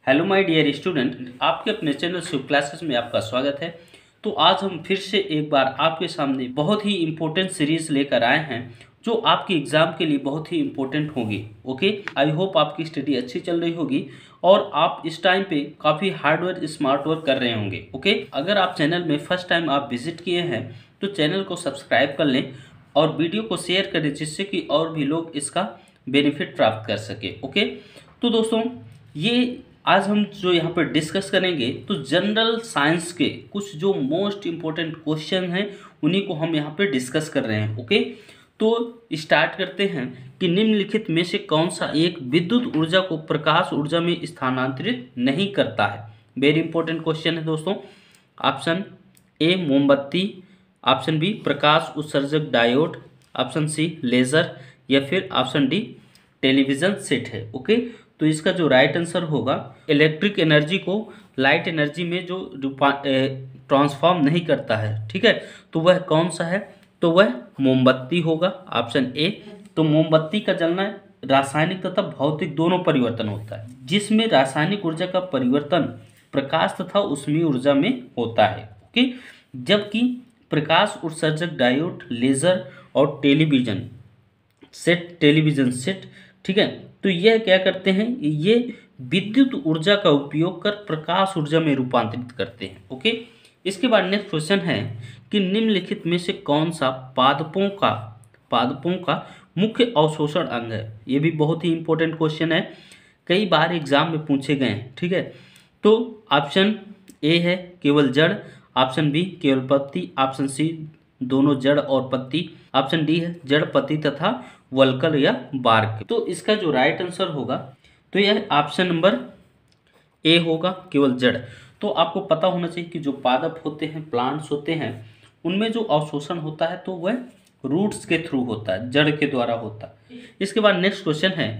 Hello my dear student, आपके अपने channel Shiv classes में आपका स्वागत है। तो आज हम फिर से एक बार आपके सामने बहुत ही इम्पोर्टेंट सीरीज लेकर आए हैं जो आपके एग्ज़ाम के लिए बहुत ही इम्पोर्टेंट होगी। ओके, आई होप आपकी स्टडी अच्छी चल रही होगी और आप इस टाइम पे काफ़ी हार्ड वर्क स्मार्ट वर्क कर रहे होंगे। ओके, अगर आप चैनल में फर्स्ट टाइम आप विजिट किए हैं तो चैनल को सब्सक्राइब कर लें और वीडियो को शेयर करें जिससे कि और भी लोग इसका बेनिफिट प्राप्त कर सके। ओके, तो दोस्तों ये आज हम जो यहाँ पर डिस्कस करेंगे तो जनरल साइंस के कुछ जो मोस्ट इम्पोर्टेंट क्वेश्चन हैं उन्हीं को हम यहाँ पे डिस्कस कर रहे हैं। ओके, तो स्टार्ट करते हैं कि निम्नलिखित में से कौन सा एक विद्युत ऊर्जा को प्रकाश ऊर्जा में स्थानांतरित नहीं करता है। वेरी इंपॉर्टेंट क्वेश्चन है दोस्तों। ऑप्शन ए मोमबत्ती, ऑप्शन बी प्रकाश उत्सर्जक डायोड, ऑप्शन सी लेज़र या फिर ऑप्शन डी टेलीविज़न सेट है। ओके, तो इसका जो राइट आंसर होगा इलेक्ट्रिक एनर्जी को लाइट एनर्जी में जो ट्रांसफॉर्म नहीं करता है, ठीक है, तो वह कौन सा है, तो वह मोमबत्ती होगा, ऑप्शन ए। तो मोमबत्ती का जलना रासायनिक तथा भौतिक दोनों परिवर्तन होता है, जिसमें रासायनिक ऊर्जा का परिवर्तन प्रकाश तथा ऊष्मीय ऊर्जा में होता है। ओके, जबकि प्रकाश उत्सर्जक डायोड, लेजर और टेलीविजन सेट, ठीक है, तो यह क्या करते हैं, ये विद्युत ऊर्जा का उपयोग कर प्रकाश ऊर्जा में रूपांतरित करते हैं। ओके, इसके बाद नेक्स्ट क्वेश्चन है कि निम्नलिखित में से कौन सा पादपों का मुख्य अवशोषण अंग है। ये भी बहुत ही इंपॉर्टेंट क्वेश्चन है, कई बार एग्जाम में पूछे गए हैं। ठीक है, तो ऑप्शन ए है केवल जड़, ऑप्शन बी केवल पत्ती, ऑप्शन सी दोनों जड़ और पत्ती, ऑप्शन डी है जड़ पत्ती तथा वल्कल या बार्क। तो इसका जो राइट आंसर होगा तो यह ऑप्शन नंबर ए होगा, केवल जड़। तो आपको पता होना चाहिए कि जो पादप होते हैं, प्लांट्स होते हैं, उनमें जो अवशोषण होता है तो वह रूट्स के थ्रू होता है, जड़ के द्वारा होता है। इसके बाद नेक्स्ट क्वेश्चन है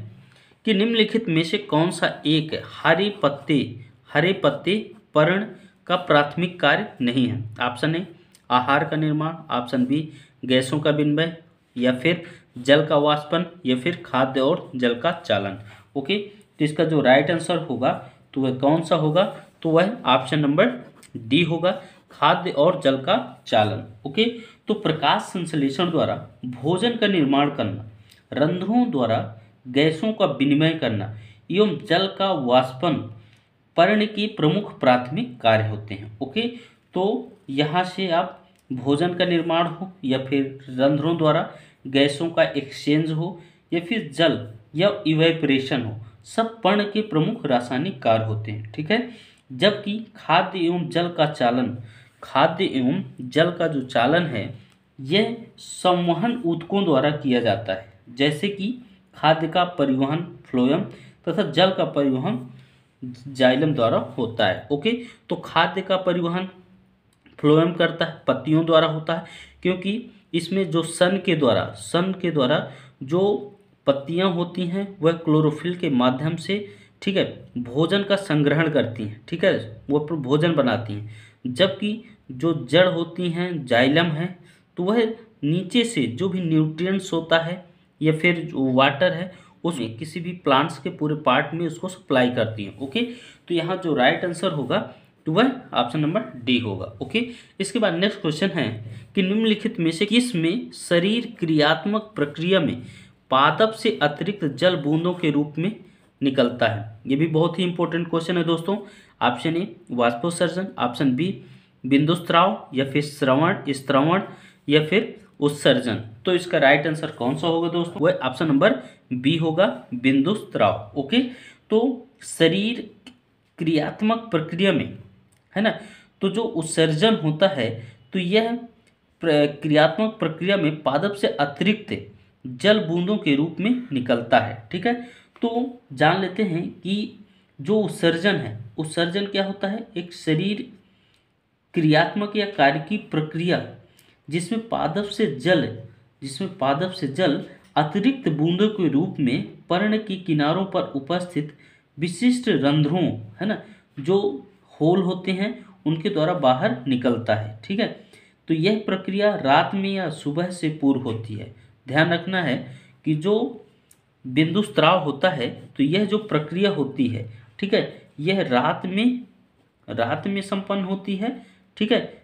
कि निम्नलिखित में से कौन सा एक हरे पत्ते पर्ण का प्राथमिक कार्य नहीं है। ऑप्शन ए आहार का निर्माण, ऑप्शन बी गैसों का विनिमय या फिर जल का वाष्पन या फिर खाद्य और जल का चालन। ओके, तो इसका जो राइट आंसर होगा तो वह कौन सा होगा, तो वह ऑप्शन नंबर डी होगा, खाद्य और जल का चालन। ओके, तो प्रकाश संश्लेषण द्वारा भोजन का निर्माण करना, रंध्रों द्वारा गैसों का विनिमय करना एवं जल का वाष्पन पर्ण के प्रमुख प्राथमिक कार्य होते हैं। ओके, तो यहाँ से आप भोजन का निर्माण हो या फिर रंध्रों द्वारा गैसों का एक्सचेंज हो या फिर जल या इवेपोरेशन हो, सब पर्ण के प्रमुख रासायनिक कार्य होते हैं। ठीक है, जबकि खाद्य एवं जल का जो चालन है यह संवहन ऊतकों द्वारा किया जाता है, जैसे कि खाद्य का परिवहन फ्लोएम तथा जल का परिवहन जाइलम द्वारा होता है। ओके, तो खाद्य का परिवहन फ्लोएम करता है, पत्तियों द्वारा होता है, क्योंकि इसमें जो सन के द्वारा जो पत्तियां होती हैं वह क्लोरोफिल के माध्यम से, ठीक है, भोजन का संग्रहण करती हैं। ठीक है, वो भोजन बनाती हैं, जबकि जो जड़ होती हैं, जाइलम है, तो वह नीचे से जो भी न्यूट्रिएंट्स होता है या फिर जो वाटर है उसमें किसी भी प्लांट्स के पूरे पार्ट में उसको सप्लाई करती हैं। ओके, तो यहाँ जो राइट आंसर होगा तो वह ऑप्शन नंबर डी होगा। ओके, इसके बाद नेक्स्ट क्वेश्चन है कि निम्नलिखित में से किस में शरीर क्रियात्मक प्रक्रिया में पादप से अतिरिक्त जल बूंदों के रूप में निकलता है। ये भी बहुत ही इंपॉर्टेंट क्वेश्चन है दोस्तों। ऑप्शन ए वाष्पोत्सर्जन, ऑप्शन बी बिंदुस्राव या फिर स्त्रवण या फिर उत्सर्जन। तो इसका राइट आंसर कौन सा होगा दोस्तों, वह ऑप्शन नंबर बी होगा, बिंदुस्राव। ओके, तो शरीर क्रियात्मक प्रक्रिया में, है ना, तो जो उत्सर्जन होता है तो यह क्रियात्मक प्रक्रिया में पादप से अतिरिक्त जल बूंदों के रूप में निकलता है। ठीक है, तो जान लेते हैं कि जो उत्सर्जन है, उत्सर्जन क्या होता है, एक शरीर क्रियात्मक या कार्य की प्रक्रिया जिसमें पादप से जल अतिरिक्त बूंदों के रूप में पर्ण के किनारों पर उपस्थित विशिष्ट रंध्रों, है ना, जो होल होते हैं उनके द्वारा बाहर निकलता है। ठीक है, तो यह प्रक्रिया रात में या सुबह से पूर्व होती है। ध्यान रखना है कि जो बिंदुस्राव होता है तो यह जो प्रक्रिया होती है, ठीक है, यह रात में संपन्न होती है, ठीक है,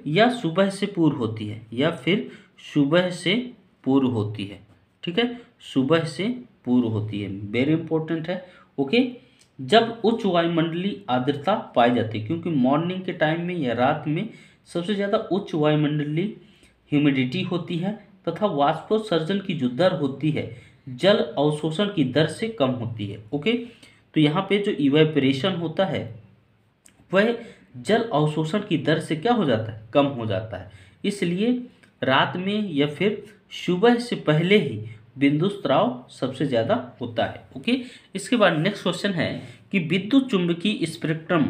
या सुबह से पूर्व होती है, या फिर सुबह से पूर्व होती है, ठीक है, सुबह से पूर्व होती है, वेरी इंपॉर्टेंट है। ओके, जब उच्च वायुमंडलीय आर्द्रता पाई जाती है, क्योंकि मॉर्निंग के टाइम में या रात में सबसे ज़्यादा उच्च वायुमंडलीय ह्यूमिडिटी होती है तथा वाष्पोत्सर्जन की जो दर होती है जल अवशोषण की दर से कम होती है। ओके, तो यहाँ पे जो इवेपोरेशन होता है वह जल अवशोषण की दर से क्या हो जाता है, कम हो जाता है, इसलिए रात में या फिर सुबह से पहले ही बिंदु स्राव सबसे ज़्यादा होता है। ओके, इसके बाद नेक्स्ट क्वेश्चन है कि विद्युत चुंबकीय स्पेक्ट्रम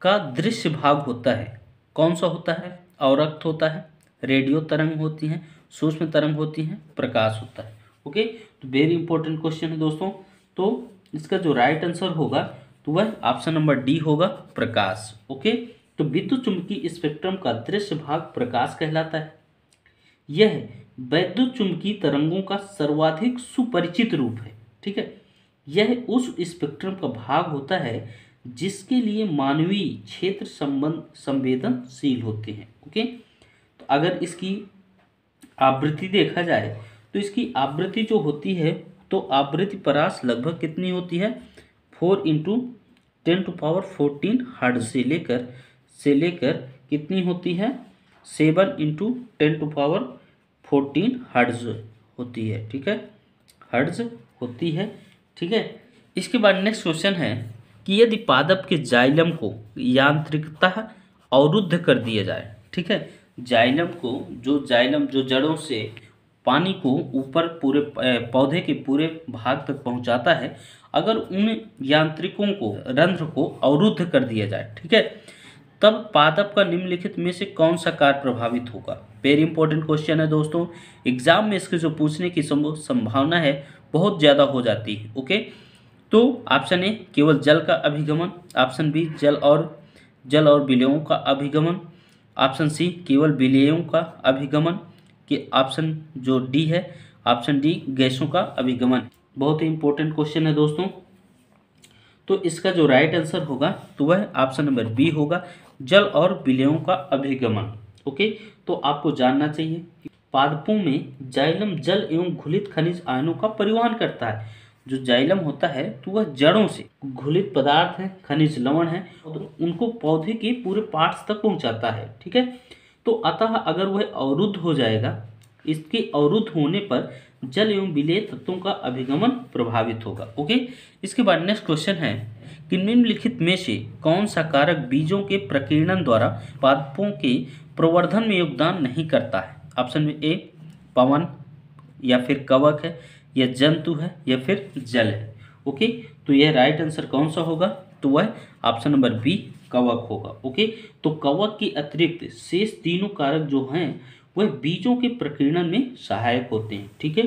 का दृश्य भाग होता है, कौन सा होता है, अवरक्त होता है, रेडियो तरंग होती हैं, सूक्ष्म तरंग होती हैं, प्रकाश होता है। ओके, तो वेरी इंपॉर्टेंट क्वेश्चन है दोस्तों। तो इसका जो राइट आंसर होगा तो वह ऑप्शन नंबर डी होगा, प्रकाश। ओके, तो विद्युत चुंबकीय स्पेक्ट्रम का दृश्य भाग प्रकाश कहलाता है। यह वैद्युत चुंबकीय तरंगों का सर्वाधिक सुपरिचित रूप है, ठीक है। यह उस स्पेक्ट्रम का भाग होता है जिसके लिए मानवीय क्षेत्र संवेदनशील होते हैं। ओके, तो अगर इसकी आवृत्ति देखा जाए तो इसकी आवृत्ति जो होती है, तो आवृत्ति परास लगभग कितनी होती है, 4 × 10⁻14 हर्ट्ज से लेकर कितनी होती है, 7 × 10⁻14 हर्ट्ज होती है, ठीक है, हर्ट्ज होती है, ठीक है। इसके बाद नेक्स्ट क्वेश्चन है कि यदि पादप के जाइलम को यांत्रिकतः अवरुद्ध कर दिया जाए, ठीक है, जाइलम जो जड़ों से पानी को ऊपर पूरे पौधे के पूरे भाग तक पहुंचाता है, अगर उन यांत्रिकों को रंध्र को अवरुद्ध कर दिया जाए, ठीक है, तब पादप का निम्नलिखित में से कौन सा कार्य प्रभावित होगा। वेरी इंपॉर्टेंट क्वेश्चन है दोस्तों, एग्जाम में इसके जो पूछने की संभावना है बहुत ज़्यादा हो जाती है। ओके, तो ऑप्शन ए केवल जल का अभिगमन, ऑप्शन बी जल और विलेयों का अभिगमन, ऑप्शन सी केवल विलेयों का अभिगमन, कि ऑप्शन जो डी है, ऑप्शन डी गैसों का अभिगमन। बहुत ही इंपॉर्टेंट क्वेश्चन है दोस्तों। तो इसका जो राइट आंसर होगा तो वह ऑप्शन नंबर बी होगा, जल और विलेयों का अभिगमन। ओके, तो आपको जानना चाहिए कि पादपों में जाइलम जल एवं घुलित खनिज आयनों का परिवहन करता है। जो जाइलम होता है तो वह जड़ों से घुलित पदार्थ है, खनिज लवण है, और उनको पौधे के पूरे पार्ट्स तक पहुंचाता है, ठीक है। तो अतः अगर वह अवरुद्ध हो जाएगा, इसके अवरुद्ध होने पर जल एवं विलेय तत्वों का अभिगमन प्रभावित होगा। ओके, इसके बाद नेक्स्ट क्वेश्चन है कि निम्नलिखित में से कौन सा कारक बीजों के प्रकीर्णन द्वारा पादपों के प्रवर्धन में योगदान नहीं करता है। ऑप्शन में ए पवन, या फिर कवक है, या जंतु है, या फिर जल है। ओके, तो यह राइट आंसर कौन सा होगा, तो वह ऑप्शन नंबर बी कवक होगा। ओके, तो कवक के अतिरिक्त शेष तीनों कारक जो हैं वह बीजों के प्रकीर्णन में सहायक होते हैं, ठीक है।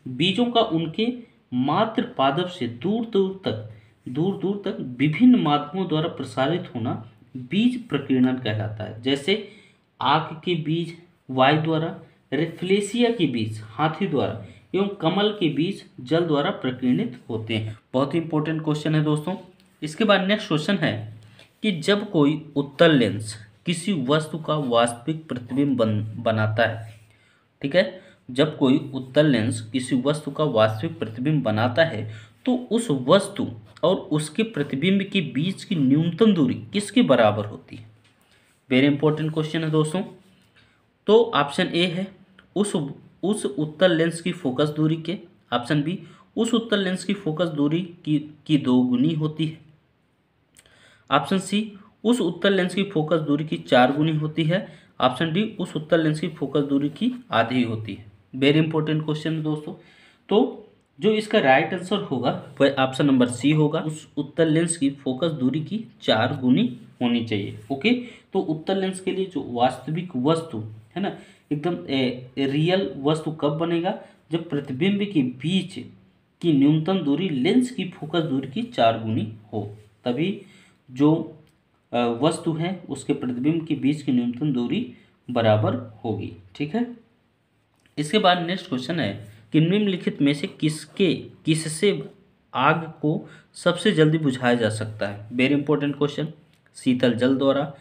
बीजों का उनके मात्र पादप से दूर दूर तक विभिन्न माध्यमों द्वारा प्रसारित होना बीज प्रकीर्णन कहलाता है। जैसे आक के बीज वायु द्वारा, रेफ्लेसिया के बीज हाथी द्वारा, एवं कमल के बीज जल द्वारा प्रकीर्णित होते हैं। बहुत ही इंपॉर्टेंट क्वेश्चन है दोस्तों। इसके बाद नेक्स्ट क्वेश्चन है कि जब कोई उत्तल लेंस किसी वस्तु का वास्तविक प्रतिबिंब बनाता है, ठीक है, जब कोई उत्तल लेंस किसी वस्तु का वास्तविक प्रतिबिंब बनाता है तो उस वस्तु और उसके प्रतिबिंब के बीच की न्यूनतम दूरी किसके बराबर होती है। वेरी इंपॉर्टेंट क्वेश्चन है दोस्तों। तो ऑप्शन ए है उस उत्तल लेंस की फोकस दूरी के, ऑप्शन बी उस उत्तल लेंस की फोकस दूरी की 2 गुनी होती है, ऑप्शन सी उस उत्तल लेंस की फोकस दूरी की 4 गुनी होती है, ऑप्शन डी उस उत्तल लेंस की फोकस दूरी की आधी होती है। वेरी इंपॉर्टेंट क्वेश्चन है दोस्तों। तो जो इसका राइट आंसर होगा वह ऑप्शन नंबर सी होगा, उस उत्तल लेंस की फोकस दूरी की 4 गुनी होनी चाहिए। ओके, तो उत्तल लेंस के लिए जो वास्तविक वस्तु है ना, एकदम रियल वस्तु कब बनेगा, जब प्रतिबिंब के बीच की न्यूनतम दूरी लेंस की फोकस दूरी की 4 गुनी हो, तभी जो वस्तु है उसके प्रतिबिंब के बीच की न्यूनतम दूरी बराबर होगी, ठीक है। इसके बाद नेक्स्ट क्वेश्चन है कि निम्नलिखित में से किससे आग को सबसे जल्दी बुझाया जा सकता है? Very important question. शीतल जल द्वारा,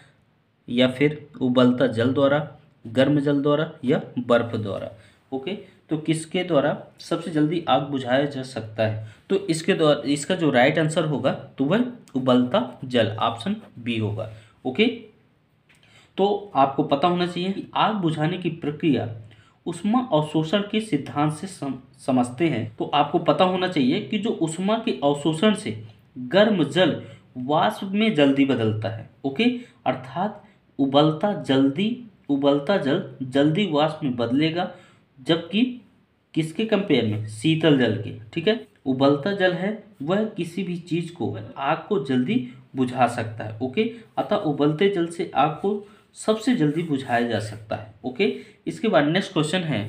या फिर उबलता जल द्वारा, गर्म जल द्वारा, या बर्फ द्वारा। ओके, तो किसके द्वारा सबसे जल्दी आग बुझाया जा सकता है? तो इसके द्वारा, इसका जो राइट आंसर होगा तो वह उबलता जल, ऑप्शन बी होगा। ओके, तो आपको पता होना चाहिए कि आग बुझाने की प्रक्रिया ऊष्मा अवशोषण के सिद्धांत से समझते हैं। तो आपको पता होना चाहिए कि जो ऊष्मा के अवशोषण से गर्म जल वाष्प में जल्दी बदलता है। ओके, अर्थात उबलता जल जल्दी वाष्प में बदलेगा, जबकि किसके कंपेयर में? शीतल जल के। ठीक है, उबलता जल है वह किसी भी चीज को, आग को जल्दी बुझा सकता है। ओके, अतः उबलते जल से आग को सबसे जल्दी बुझाया जा सकता है। ओके, इसके बाद नेक्स्ट क्वेश्चन है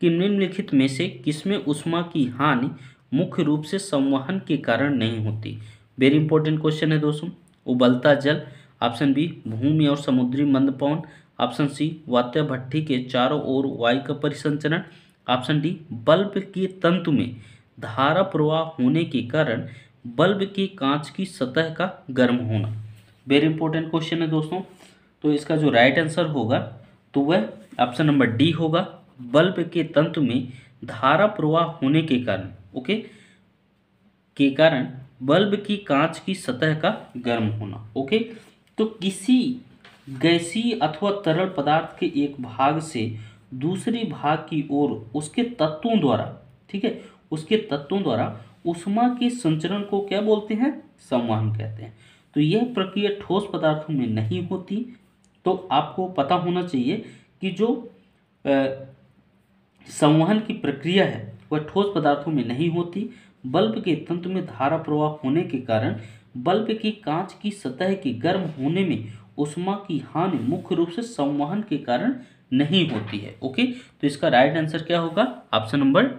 कि निम्नलिखित में से किसमें ऊष्मा की हानि मुख्य रूप से संवहन के कारण नहीं होती? वेरी इंपॉर्टेंट क्वेश्चन है दोस्तों। उबलता जल, ऑप्शन बी भूमि और समुद्री मंद पवन, ऑप्शन सी वात्या भट्ठी के चारों ओर वायु का परिसंचरण, ऑप्शन डी बल्ब के तंतु में धारा प्रवाह होने के कारण बल्ब के कांच की सतह का गर्म होना। वेरी इंपॉर्टेंट क्वेश्चन है दोस्तों। तो इसका जो राइट आंसर होगा तो वह ऑप्शन नंबर डी होगा, बल्ब के तंतु में धारा प्रवाह होने के कारण, ओके, के कारण बल्ब की कांच की सतह का गर्म होना। ओके, तो किसी गैसीय अथवा तरल पदार्थ के एक भाग से दूसरी भाग की ओर उसके तत्वों द्वारा, ठीक है, उसके तत्वों द्वारा ऊष्मा के संचरण को क्या बोलते हैं? संवहन कहते हैं। तो यह प्रक्रिया ठोस पदार्थों में नहीं होती। तो आपको पता होना चाहिए कि जो संवहन की प्रक्रिया है वह ठोस पदार्थों में नहीं होती। बल्ब के तंतु में धारा प्रवाह होने के कारण बल्ब की कांच की सतह के गर्म होने में ऊष्मा की हानि मुख्य रूप से संवहन के कारण नहीं होती है। ओके, तो इसका राइट आंसर क्या होगा? ऑप्शन नंबर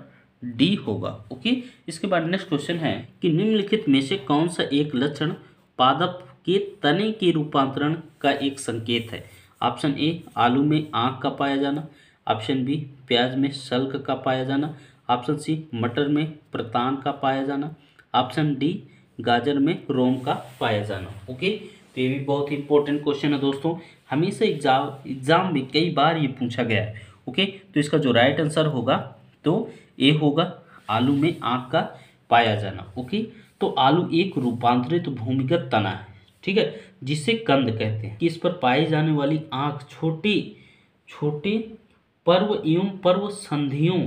डी होगा। ओके, इसके बाद नेक्स्ट क्वेश्चन है कि निम्नलिखित में से कौन सा एक लक्षण पादप के तने के रूपांतरण का एक संकेत है? ऑप्शन ए आलू में आंख का पाया जाना, ऑप्शन बी प्याज में शल्क का पाया जाना, ऑप्शन सी मटर में प्रतान का पाया जाना, ऑप्शन डी गाजर में रोम का पाया जाना। ओके, तो ये भी बहुत ही इंपॉर्टेंट क्वेश्चन है दोस्तों, हमेशा एग्जाम में कई बार ये पूछा गया है। ओके, तो इसका जो राइट आंसर होगा तो ए होगा, आलू में आंख का पाया जाना। ओके, तो आलू एक रूपांतरित भूमिगत तना है, ठीक है, जिसे कंद कहते हैं कि इस पर पाई जाने वाली आंख छोटे छोटे पर्व एवं पर्व संधियों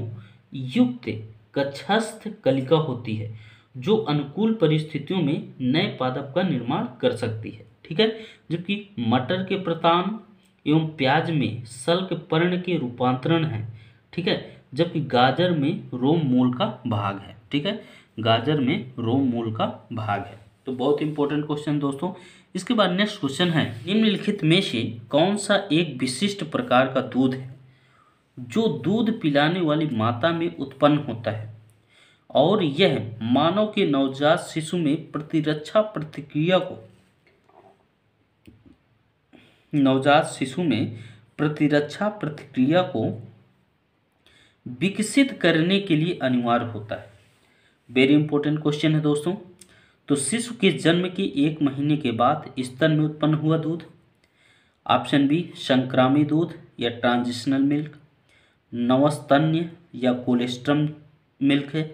युक्त कक्षस्थ कलिका होती है, जो अनुकूल परिस्थितियों में नए पादप का निर्माण कर सकती है। ठीक है, जबकि मटर के प्रतान एवं प्याज में शल्क पर्ण के रूपांतरण है। ठीक है, जबकि गाजर में रोम मूल का भाग है। ठीक है, गाजर में रोम मूल का भाग है। तो बहुत इंपॉर्टेंट क्वेश्चन दोस्तों। इसके बाद नेक्स्ट क्वेश्चन है, निम्नलिखित में से कौन सा एक विशिष्ट प्रकार का दूध है जो दूध पिलाने वाली माता में उत्पन्न होता है और यह मानव के नवजात शिशु में प्रतिरक्षा प्रतिक्रिया को विकसित करने के लिए अनिवार्य होता है? वेरी इंपॉर्टेंट क्वेश्चन है दोस्तों। तो शिशु के जन्म के 1 महीने के बाद स्तन में उत्पन्न हुआ दूध, ऑप्शन बी संक्रामी दूध या ट्रांजिशनल मिल्क, नवस्तन्य या कोलेस्ट्रम मिल्क है,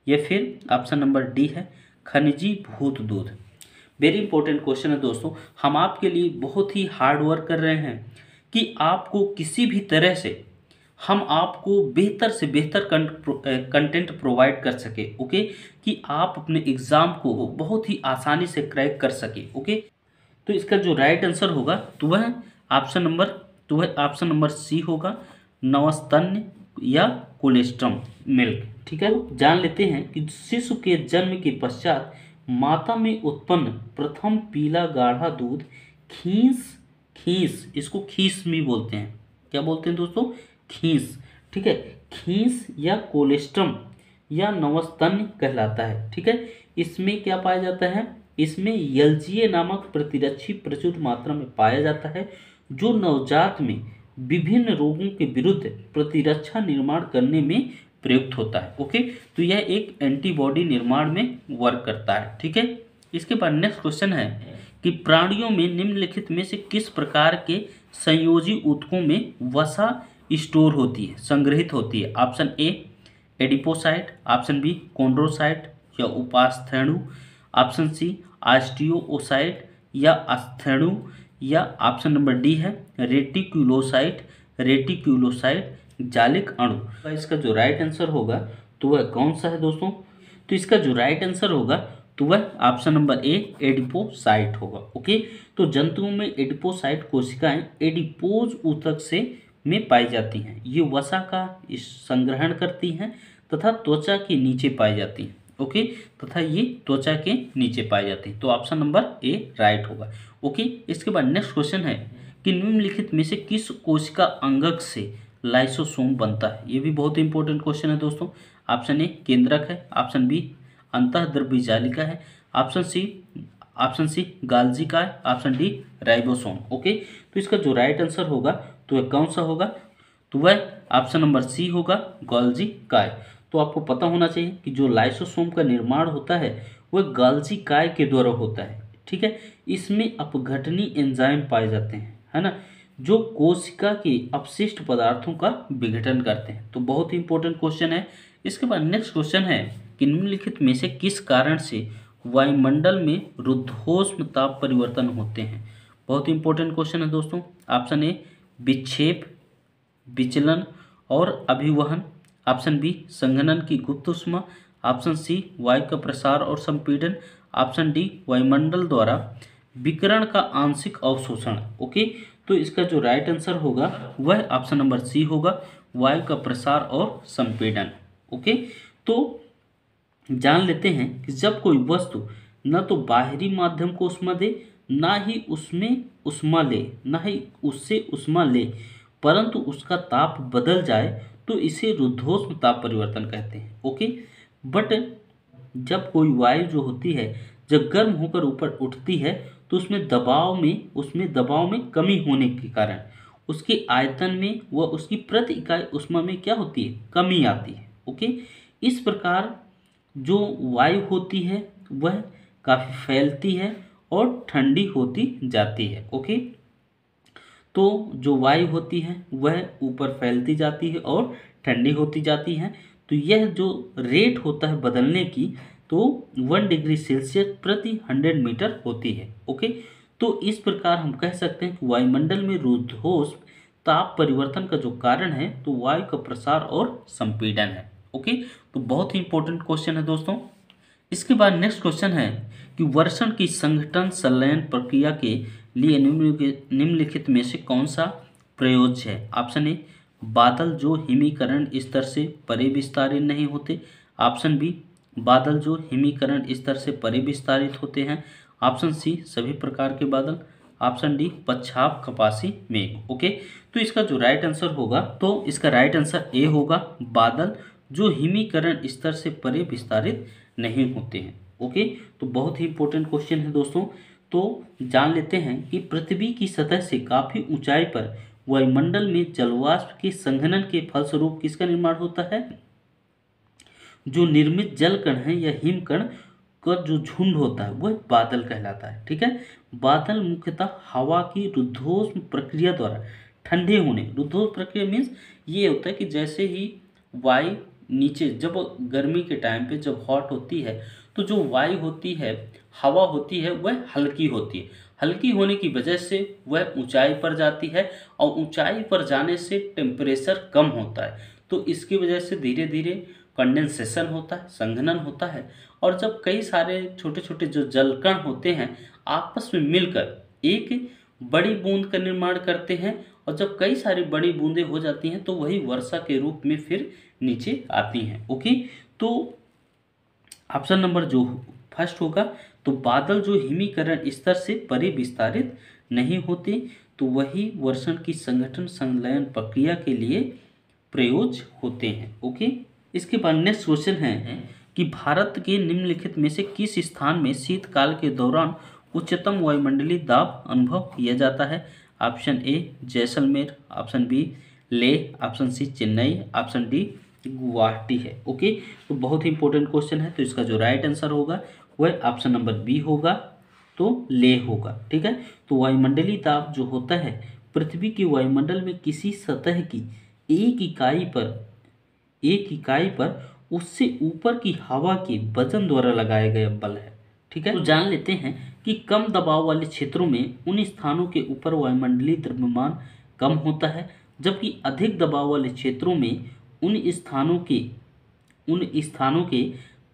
या फिर ऑप्शन नंबर डी है खनिजीभूत दूध। वेरी इंपॉर्टेंट क्वेश्चन है दोस्तों, हम आपके लिए बहुत ही हार्ड वर्क कर रहे हैं कि आपको किसी भी तरह से हम आपको बेहतर से बेहतर कंटेंट प्रोवाइड कर सके। ओके, कि आप अपने एग्जाम को बहुत ही आसानी से क्रैक कर सके। ओके, तो इसका जो राइट आंसर होगा तो वह ऑप्शन नंबर सी होगा, नवस्तन्य या कोलेस्ट्रम मिल्क। ठीक है, जान लेते हैं कि शिशु के जन्म के पश्चात माता में उत्पन्न प्रथम पीला गाढ़ा दूध खीस, इसको खीस भी बोलते हैं। क्या बोलते हैं दोस्तों? खीस। ठीक है, खीस या कोलेस्ट्रम या नवस्तन्य कहलाता है। ठीक है, इसमें क्या पाया जाता है? इसमें एलजीए नामक प्रतिरक्षी प्रचुर मात्रा में पाया जाता है, जो नवजात में विभिन्न रोगों के विरुद्ध प्रतिरक्षा निर्माण करने में प्रयुक्त होता है। ओके, तो यह एक एंटीबॉडी निर्माण में वर्क करता है। ठीक है, इसके बाद नेक्स्ट क्वेश्चन है कि प्राणियों में निम्नलिखित में से किस प्रकार के संयोजी ऊतकों में वसा स्टोर होती है, संग्रहित होती है। Option A adipocyte, option B chondrocyte या उपास्थेणु, ऑप्शन सी ऑस्टियोसाइट या अस्थेणु, या ऑप्शन नंबर डी है रेटिक्यूलोसाइट जालिक अणु। तो इसका जो राइट आंसर होगा तो वह कौन सा है दोस्तों? तो इसका जो राइट आंसर होगा तो वह ऑप्शन नंबर ए एडिपोसाइट होगा। ओके, तो जंतुओं में एडिपोसाइट कोशिकाएं एडिपोज ऊतक से में पाई जाती हैं। ये वसा का संग्रहण करती हैं तथा त्वचा के नीचे पाई जाती हैं। ओके, तथा ये त्वचा के नीचे पाई जाती है। तो ऑप्शन नंबर ए राइट होगा। ओके, इसके बाद नेक्स्ट क्वेश्चन है कि निम्नलिखित में से किस कोशिका अंगक से लाइसोसोम बनता है। ये भी बहुत इंपॉर्टेंट क्वेश्चन है दोस्तों। ऑप्शन ए केंद्रक है, ऑप्शन बी अंतःद्रव्य जालिका है, ऑप्शन सी गाल्जिका है, ऑप्शन डी राइबोसोम। ओके, तो इसका जो राइट आंसर होगा तो वह कौन सा होगा? तो वह ऑप्शन नंबर सी होगा, गाल्जिका। तो आपको पता होना चाहिए कि जो लाइसोसोम का निर्माण होता है वह गाल्जिका के द्वारा होता है। ठीक है, इसमें अपघटनी एंजाइम पाए जाते हैं, है ना, जो कोशिका के अपशिष्ट पदार्थों का विघटन करते हैं। तो बहुत ही इंपॉर्टेंट क्वेश्चन है। इसके बाद नेक्स्ट क्वेश्चन है कि निम्नलिखित में से किस कारण से वायुमंडल में रुद्धोष्म ताप परिवर्तन होते हैं। बहुत इंपॉर्टेंट क्वेश्चन है दोस्तों। ऑप्शन ए विक्षेप, विचलन और अभिवहन, ऑप्शन बी संघनन की गुप्त ऊष्मा, ऑप्शन सी वायु का प्रसार और संपीड़न, ऑप्शन डी वायुमंडल द्वारा विकिरण का आंशिक अवशोषण। ओके, तो इसका जो राइट आंसर होगा वह ऑप्शन नंबर सी होगा, वायु का प्रसार और संपीड़न। ओके, तो जान लेते हैं कि जब कोई वस्तु न तो बाहरी माध्यम को ऊष्मा दे, ना ही उसमें ऊष्मा ले, ना ही उससे ऊष्मा ले, परंतु उसका ताप बदल जाए तो इसे रुद्धोष्म ताप परिवर्तन कहते हैं। ओके, बट जब कोई वायु जो होती है जब गर्म होकर ऊपर उठती है तो उसमें दबाव में कमी होने के कारण उसके आयतन में व उसकी प्रति इकाई ऊष्मा में क्या होती है? कमी आती है। ओके, इस प्रकार जो वायु होती है वह काफ़ी फैलती है और ठंडी होती जाती है। ओके, तो जो वायु होती है वह ऊपर फैलती जाती है और ठंडी होती जाती है। तो यह जो रेट होता है बदलने की तो 1 डिग्री सेल्सियस प्रति 100 मीटर होती है। ओके, तो इस प्रकार हम कह सकते हैं कि वायुमंडल में रुद्धोष्म ताप परिवर्तन का जो कारण है तो वायु का प्रसार और संपीड़न है। ओके, तो बहुत ही इंपॉर्टेंट क्वेश्चन है दोस्तों। इसके बाद नेक्स्ट क्वेश्चन है कि वर्षण की संघटन संलयन प्रक्रिया के लिए निम्नलिखित में से कौन सा प्रयोज्य है। ऑप्शन ए बादल जो हिमीकरण स्तर से परे विस्तारित नहीं होते, ऑप्शन बी बादल जो हिमीकरण स्तर से परे विस्तारित होते हैं, ऑप्शन सी सभी प्रकार के बादल, ऑप्शन डी पच्छाप कपासी मेघ। ओके, तो इसका जो राइट आंसर होगा तो इसका राइट आंसर ए होगा, बादल जो हिमीकरण स्तर से परे विस्तारित नहीं होते हैं। ओके, तो बहुत ही इंपॉर्टेंट क्वेश्चन है दोस्तों। तो जान लेते हैं कि पृथ्वी की सतह से काफ़ी ऊंचाई पर वायुमंडल में जलवाष्प के संघनन के फलस्वरूप किसका निर्माण होता है? जो निर्मित जल कण है या हिमकण का जो झुंड होता है वह बादल कहलाता है। ठीक है, बादल मुख्यतः हवा की रुद्धोष्म प्रक्रिया द्वारा ठंडे होने, रुद्धोष्म प्रक्रिया मीन्स ये होता है कि जैसे ही वायु नीचे जब गर्मी के टाइम पे जब हॉट होती है तो जो वायु होती है, हवा होती है, वह हल्की होती है। हल्की होने की वजह से वह ऊंचाई पर जाती है और ऊंचाई पर जाने से टेम्परेचर कम होता है। तो इसकी वजह से धीरे धीरे कंडेंसेशन होता है, संघनन होता है। और जब कई सारे छोटे छोटे जो जलकण होते हैं आपस में मिलकर एक बड़ी बूंद का निर्माण करते हैं, और जब कई सारी बड़ी बूंदें हो जाती हैं तो वही वर्षा के रूप में फिर नीचे आती हैं। ओके, तो ऑप्शन नंबर जो फर्स्ट होगा तो बादल जो हिमीकरण स्तर से परे विस्तारित नहीं होते तो वही वर्षण की संगठन संलयन प्रक्रिया के लिए प्रयोज्य होते हैं। ओके, इसके बाद नेक्स्ट क्वेश्चन है कि भारत के निम्नलिखित में से किस स्थान में शीतकाल के दौरान उच्चतम वायुमंडलीय दाब अनुभव किया जाता है। Option A Jaisalmer, option B Leh, option C Chennai, option D Guwahati है। ओके, तो बहुत ही इंपॉर्टेंट क्वेश्चन है। तो इसका जो राइट आंसर होगा वह ऑप्शन नंबर बी होगा, तो लेह होगा। ठीक है, तो वायुमंडलीय दाब जो होता है पृथ्वी के वायुमंडल में किसी सतह की एक इकाई पर उससे ऊपर की हवा के वजन द्वारा लगाया गया बल है। ठीक है, तो जान लेते हैं कि कम दबाव वाले क्षेत्रों में उन स्थानों के ऊपर वायुमंडलीय द्रव्यमान कम होता है, जबकि अधिक दबाव वाले क्षेत्रों में उन स्थानों के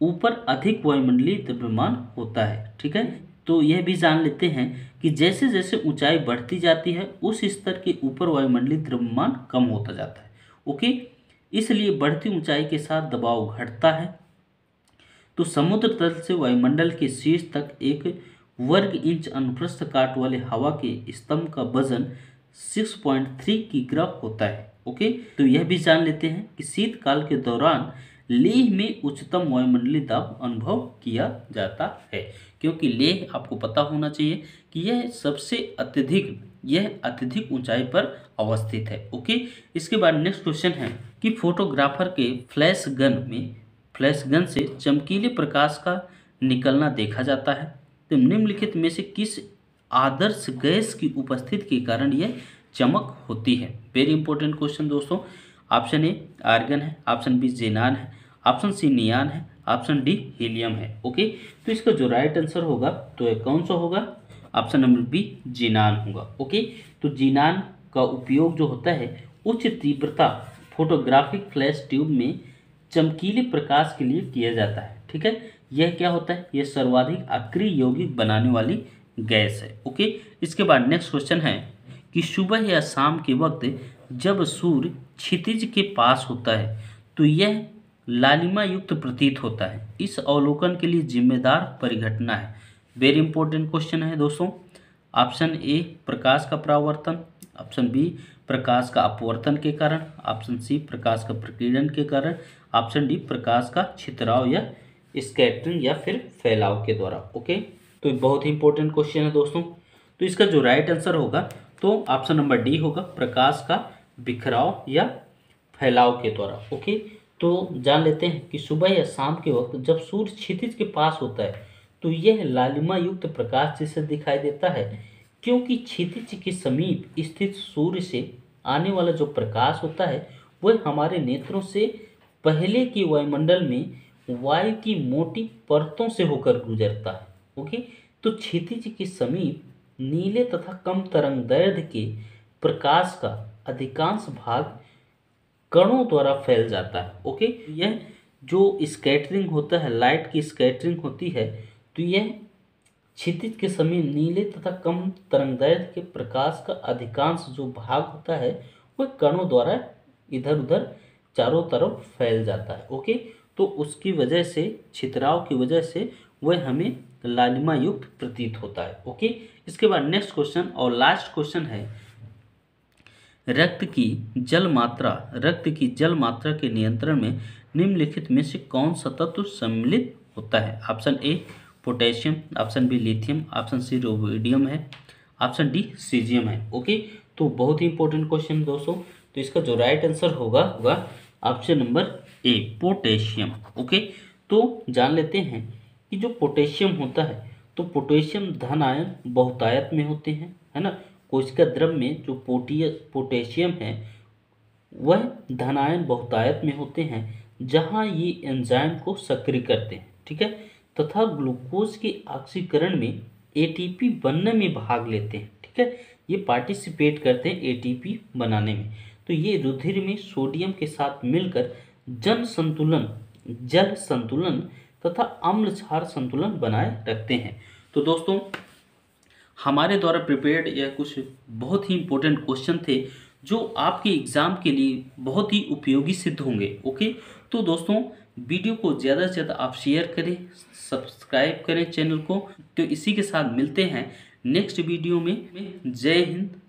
ऊपर अधिक वायुमंडलीय द्रव्यमान होता है। ठीक है, तो यह भी जान लेते हैं कि जैसे जैसे ऊंचाई बढ़ती जाती है उस स्तर के ऊपर वायुमंडलीय द्रव्यमान कम होता जाता है। ओके, इसलिए बढ़ती ऊंचाई के साथ दबाव घटता है। तो समुद्र तल से वायुमंडल के शीर्ष तक एक वर्ग इंच अनुप्रस्थ काट वाले हवा के स्तंभ का वजन 6.3 किग्रा होता है। ओके, तो यह भी जान लेते हैं कि शीतकाल के दौरान लेह में उच्चतम वायुमंडलीय दाब अनुभव किया जाता है, क्योंकि लेह आपको पता होना चाहिए कि यह अत्यधिक ऊंचाई पर अवस्थित है। ओके, इसके बाद नेक्स्ट क्वेश्चन है कि फोटोग्राफर के फ्लैश गन से चमकीले प्रकाश का निकलना देखा जाता है। तो निम्नलिखित में से किस आदर्श गैस की उपस्थिति के कारण यह चमक होती है? वेरी इंपॉर्टेंट क्वेश्चन दोस्तों। ऑप्शन ए आर्गन है, ऑप्शन बी जेनान है, ऑप्शन सी नियान है, ऑप्शन डी हीलियम है। ओके, तो इसका जो राइट आंसर होगा तो यह कौन सा होगा? ऑप्शन नंबर बी जीनान होगा। ओके, तो जीनान का उपयोग जो होता है उच्च तीव्रता फोटोग्राफिक फ्लैश ट्यूब में चमकीले प्रकाश के लिए किया जाता है। ठीक है, यह क्या होता है? यह सर्वाधिक अक्रिय यौगिक बनाने वाली गैस है। ओके, इसके बाद नेक्स्ट क्वेश्चन है कि सुबह या शाम के वक्त जब सूर्य क्षितिज के पास होता है तो यह लालिमा युक्त प्रतीत होता है। इस अवलोकन के लिए जिम्मेदार परिघटना है। वेरी इंपॉर्टेंट क्वेश्चन है दोस्तों। ऑप्शन ए प्रकाश का परावर्तन, ऑप्शन बी प्रकाश का अपवर्तन के कारण, ऑप्शन सी प्रकाश का प्रकीर्णन के कारण, ऑप्शन डी प्रकाश का छितराव या स्कैटरिंग या फिर फैलाव के द्वारा। ओके, तो ये बहुत ही इंपॉर्टेंट क्वेश्चन है दोस्तों। तो इसका जो राइट आंसर होगा तो ऑप्शन नंबर डी होगा, प्रकाश का बिखराव या फैलाव के द्वारा। ओके, तो जान लेते हैं कि सुबह या शाम के वक्त जब सूर्य क्षितिज के पास होता है तो यह लालिमा युक्त प्रकाश जैसे दिखाई देता है, क्योंकि क्षितिज के समीप स्थित सूर्य से आने वाला जो प्रकाश होता है वह हमारे नेत्रों से पहले के वायुमंडल में वायु की मोटी परतों से होकर गुजरता है। ओके, तो क्षितिज के समीप नीले तथा कम तरंग दैर्ध्य के प्रकाश का अधिकांश भाग कणों द्वारा फैल जाता है। ओके, यह जो स्कैटरिंग होता है, लाइट की स्कैटरिंग होती है, तो यह क्षितिज के समीप नीले तथा कम तरंगदैर्घ्य के प्रकाश का अधिकांश जो भाग होता है वह कणों द्वारा इधर उधर चारों तरफ फैल जाता है। ओके, तो उसकी वजह से, छितराव की वजह से वह हमें लालिमा युक्त प्रतीत होता है। ओके, इसके बाद नेक्स्ट क्वेश्चन और लास्ट क्वेश्चन है रक्त की जल मात्रा के नियंत्रण में निम्नलिखित में से कौन सा तत्व सम्मिलित होता है? Option A potassium, option B lithium, option C rhodium है, ऑप्शन डी सीजियम है। ओके, तो बहुत ही इंपॉर्टेंट क्वेश्चन दोस्तों। तो इसका जो राइट आंसर होगा option number A potassium. Okay, तो जान लेते हैं कि जो पोटेशियम होता है तो पोटेशियम धन आयन बहुतायत में होते हैं, है ना। कोशिका द्रव में जो पोटेशियम है वह धन आयन बहुतायत में होते हैं, जहां ये एंजाइम को सक्रिय करते हैं। ठीक है, तथा ग्लूकोज के ऑक्सीकरण में एटीपी बनने में भाग लेते हैं। ठीक है, ये पार्टिसिपेट करते हैं एटीपी बनाने में। तो ये रुधिर में सोडियम के साथ मिलकर जल संतुलन तथा अम्ल क्षार संतुलन बनाए रखते हैं। तो दोस्तों, हमारे द्वारा प्रिपेयर्ड यह कुछ बहुत ही इंपॉर्टेंट क्वेश्चन थे जो आपके एग्ज़ाम के लिए बहुत ही उपयोगी सिद्ध होंगे। ओके, तो दोस्तों वीडियो को ज़्यादा से ज़्यादा आप शेयर करें, सब्सक्राइब करें चैनल को। तो इसी के साथ मिलते हैं नेक्स्ट वीडियो में। जय हिंद,